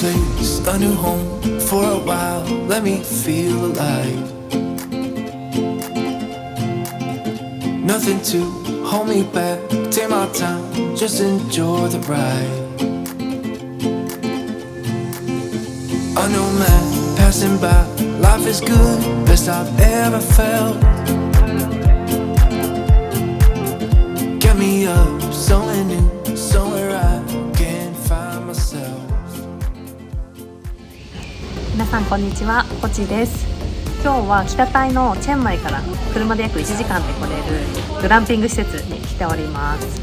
place, a new home for a while. Let me feel alive. Nothing to hold me back. Take my time, just enjoy the ride. A new man passing by. Life is good, best I've ever felt. Get me up, somewhere new, somewhere I can find myself. 皆さんこんにちは、こちです。今日は北タイのチェンマイから車で約1時間で来れるグランピング施設に来ております。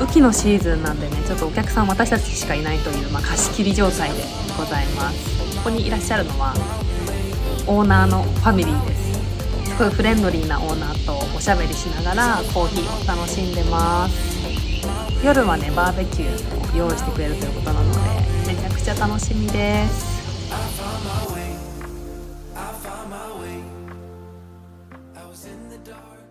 雨季のシーズンなんでね、ちょっとお客さん私たちしかいないという、貸し切り状態でございます。ここにいらっしゃるのはオーナーのファミリーです。すごいフレンドリーなオーナーとおしゃべりしながらコーヒーを楽しんでます。夜はね、バーベキューを用意してくれるということなのでめちゃくちゃ楽しみです。I found my way. I was in the dark.